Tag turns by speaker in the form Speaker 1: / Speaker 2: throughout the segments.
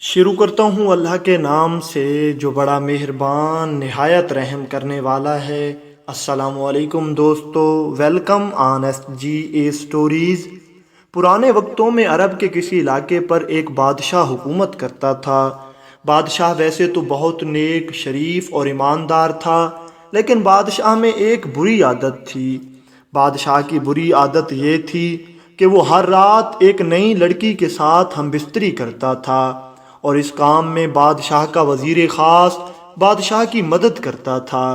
Speaker 1: शुरू करता हूँ अल्लाह के नाम से जो बड़ा मेहरबान निहायत रहम करने वाला है। अस्सलामुअलैकुम दोस्तों, वेलकम ऑन SGA स्टोरीज़। पुराने वक्तों में अरब के किसी इलाके पर एक बादशाह हुकूमत करता था। बादशाह वैसे तो बहुत नेक, शरीफ और ईमानदार था, लेकिन बादशाह में एक बुरी आदत थी। बादशाह की बुरी आदत ये थी कि वो हर रात एक नई लड़की के साथ हमबिस्तरी करता था, और इस काम में बादशाह का वज़ीर ख़ास बादशाह की मदद करता था।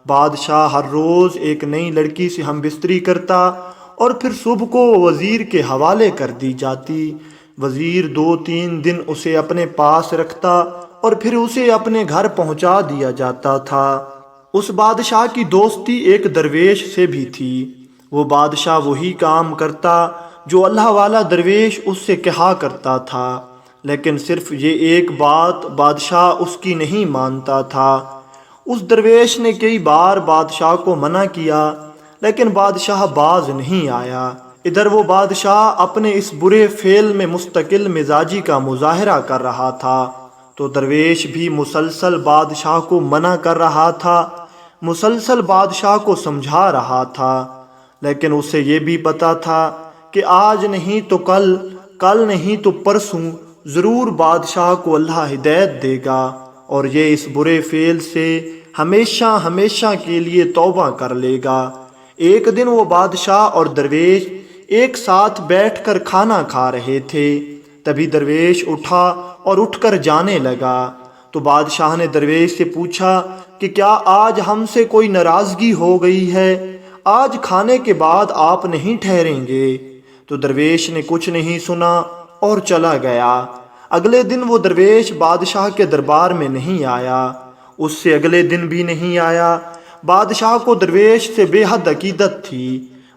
Speaker 1: बादशाह हर रोज़ एक नई लड़की से हमबिस्तरी करता और फिर सुबह को वज़ीर के हवाले कर दी जाती। वज़ीर 2-3 दिन उसे अपने पास रखता और फिर उसे अपने घर पहुंचा दिया जाता था। उस बादशाह की दोस्ती एक दरवेश से भी थी। वो बादशाह वही काम करता जो अल्लाह वाला दरवेश उससे कहा करता था, लेकिन सिर्फ ये एक बात बादशाह उसकी नहीं मानता था। उस दरवेश ने कई बार बादशाह को मना किया, लेकिन बादशाह बाज नहीं आया। इधर वो बादशाह अपने इस बुरे फेल में मुस्तकिल मिजाजी का मुजाहरा कर रहा था, तो दरवेश भी मुसलसल बादशाह को मना कर रहा था, मुसलसल बादशाह को समझा रहा था। लेकिन उसे ये भी पता था कि आज नहीं तो कल, कल नहीं तो परसों ज़रूर बादशाह को अल्लाह हिदायत देगा और ये इस बुरे फेल से हमेशा हमेशा के लिए तौबा कर लेगा। एक दिन वो बादशाह और दरवेश एक साथ बैठकर खाना खा रहे थे। तभी दरवेश उठा और उठकर जाने लगा। तो बादशाह ने दरवेश से पूछा कि क्या आज हमसे कोई नाराज़गी हो गई है? आज खाने के बाद आप नहीं ठहरेंगे? तो दरवेश ने कुछ नहीं सुना और चला गया। अगले दिन वो दरवेश बादशाह के दरबार में नहीं आया। उससे अगले दिन भी नहीं आया। बादशाह को दरवेश से बेहद अकीदत थी।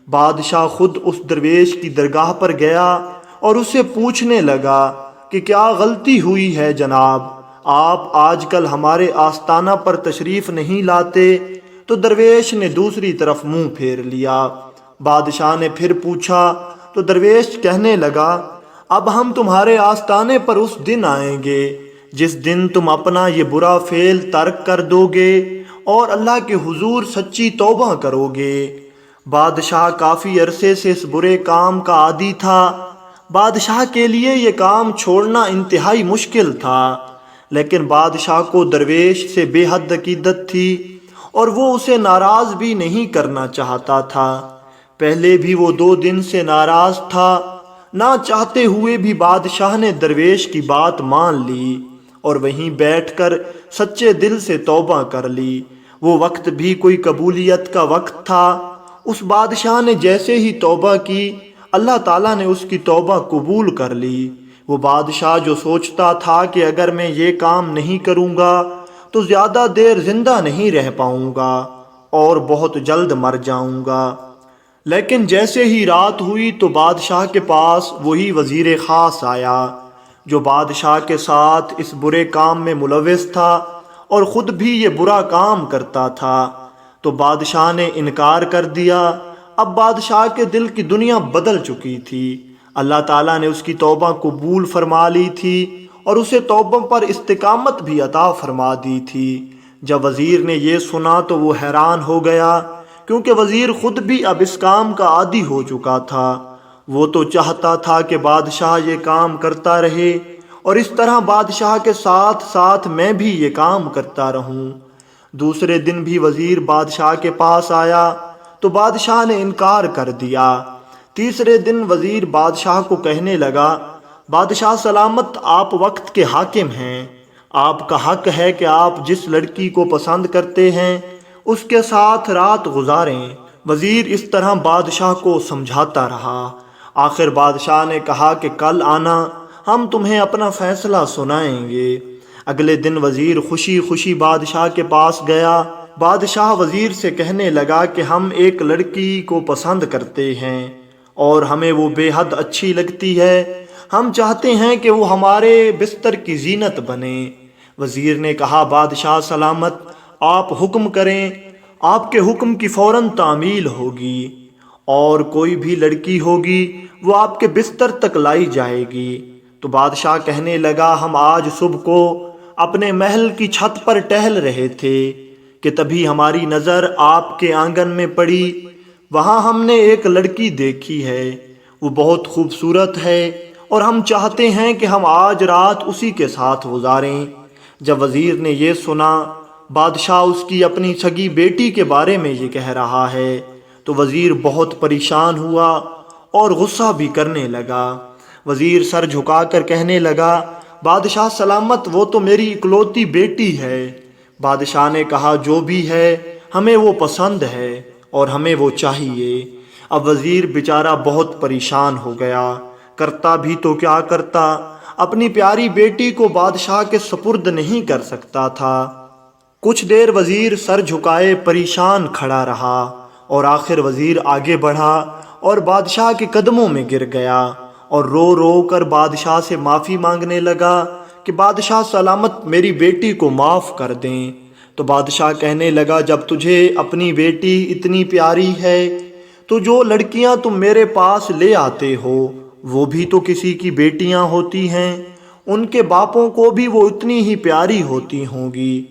Speaker 1: बादशाह खुद उस दरवेश की दरगाह पर गया और उससे पूछने लगा कि क्या गलती हुई है जनाब, आप आजकल हमारे आस्ताना पर तशरीफ़ नहीं लाते? तो दरवेश ने दूसरी तरफ मुंह फेर लिया। बादशाह ने फिर पूछा तो दरवेश कहने लगा, अब हम तुम्हारे आस्ताने पर उस दिन आएंगे जिस दिन तुम अपना ये बुरा फेल तर्क कर दोगे और अल्लाह के हुजूर सच्ची तौबा करोगे। बादशाह काफ़ी अरसे से इस बुरे काम का आदी था। बादशाह के लिए ये काम छोड़ना इंतहाई मुश्किल था, लेकिन बादशाह को दरवेश से बेहद अकीदत थी और वो उसे नाराज़ भी नहीं करना चाहता था। पहले भी वो 2 दिन से नाराज़ था। ना चाहते हुए भी बादशाह ने दरवेश की बात मान ली और वहीं बैठकर सच्चे दिल से तौबा कर ली। वो वक्त भी कोई कबूलियत का वक्त था। उस बादशाह ने जैसे ही तौबा की, अल्लाह ताला ने उसकी तौबा कबूल कर ली। वो बादशाह जो सोचता था कि अगर मैं ये काम नहीं करूँगा तो ज़्यादा देर ज़िंदा नहीं रह पाऊँगा और बहुत जल्द मर जाऊँगा। लेकिन जैसे ही रात हुई तो बादशाह के पास वही वज़ीर ख़ास आया जो बादशाह के साथ इस बुरे काम में मुलविस था और ख़ुद भी ये बुरा काम करता था। तो बादशाह ने इनकार कर दिया। अब बादशाह के दिल की दुनिया बदल चुकी थी। अल्लाह ताला ने उसकी तौबा कबूल फरमा ली थी और उसे तौबा पर इस्तिकामत भी अता फरमा दी थी। जब वज़ीर ने ये सुना तो वो हैरान हो गया, क्योंकि वज़ीर ख़ुद भी अब इस काम का आदी हो चुका था। वो तो चाहता था कि बादशाह ये काम करता रहे और इस तरह बादशाह के साथ साथ मैं भी ये काम करता रहूं। दूसरे दिन भी वज़ीर बादशाह के पास आया तो बादशाह ने इनकार कर दिया। तीसरे दिन वज़ीर बादशाह को कहने लगा, बादशाह सलामत, आप वक्त के हाकिम हैं। आपका हक है कि आप जिस लड़की को पसंद करते हैं उसके साथ रात गुजारें। वज़ीर इस तरह बादशाह को समझाता रहा। आखिर बादशाह ने कहा कि कल आना, हम तुम्हें अपना फ़ैसला सुनाएंगे। अगले दिन वज़ीर खुशी खुशी बादशाह के पास गया। बादशाह वज़ीर से कहने लगा कि हम एक लड़की को पसंद करते हैं और हमें वो बेहद अच्छी लगती है। हम चाहते हैं कि वो हमारे बिस्तर की जीनत बने। वज़ीर ने कहा, बादशाह सलामत, आप हुक्म करें, आपके हुक्म की फ़ौरन तामील होगी और कोई भी लड़की होगी वो आपके बिस्तर तक लाई जाएगी। تو بادشاہ کہنے لگا ہم آج صبح کو اپنے محل کی چھت پر ٹہل رہے تھے کہ تبھی ہماری نظر آپ کے آنگن میں پڑی۔ وہاں ہم نے ایک لڑکی دیکھی ہے، وہ بہت خوبصورت ہے اور ہم چاہتے ہیں کہ ہم آج رات اسی کے ساتھ گزاریں۔ جب وزیر نے یہ سنا بادشاہ اس کی اپنی سگی بیٹی کے بارے میں یہ کہہ رہا ہے تو وزیر بہت پریشان ہوا اور غصہ بھی کرنے لگا۔ وزیر سر جھکا کر کہنے لگا بادشاہ سلامت، وہ تو میری اکلوتی بیٹی ہے۔ بادشاہ نے کہا جو بھی ہے ہمیں وہ پسند ہے اور ہمیں وہ چاہیے۔ اب وزیر بیچارہ بہت پریشان ہو گیا، کرتا بھی تو کیا کرتا، اپنی پیاری بیٹی کو بادشاہ کے سپرد نہیں کر سکتا تھا۔ کچھ دیر وزیر سر جھکائے پریشان کھڑا رہا اور آخر وزیر آگے بڑھا اور بادشاہ کے قدموں میں گر گیا اور رو رو کر بادشاہ سے معافی مانگنے لگا کہ بادشاہ سلامت میری بیٹی کو معاف کر دیں۔ تو بادشاہ کہنے لگا جب تجھے اپنی بیٹی اتنی پیاری ہے تو جو لڑکیاں تم میرے پاس لے آتے ہو وہ بھی تو کسی کی بیٹیاں ہوتی ہیں، ان کے باپوں کو بھی وہ اتنی ہی پیاری ہوتی ہوں گی،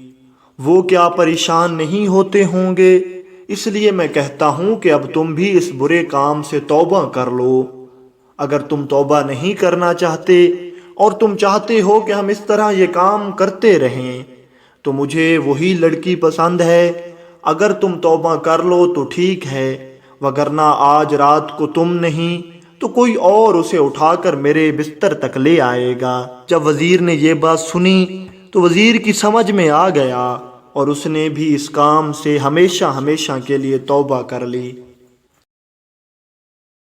Speaker 1: وہ کیا پریشان نہیں ہوتے ہوں گے؟ اس لیے میں کہتا ہوں کہ اب تم بھی اس برے کام سے توبہ کر لو۔ اگر تم توبہ نہیں کرنا چاہتے اور تم چاہتے ہو کہ ہم اس طرح یہ کام کرتے رہیں تو مجھے وہی لڑکی پسند ہے۔ اگر تم توبہ کر لو تو ٹھیک ہے، وگرنہ آج رات کو تم نہیں تو کوئی اور اسے اٹھا کر میرے بستر تک لے آئے گا۔ جب وزیر نے یہ بات سنی تو وزیر کی سمجھ میں آ گیا اور اس نے بھی اس کام سے ہمیشہ ہمیشہ کے لیے توبہ کر لی۔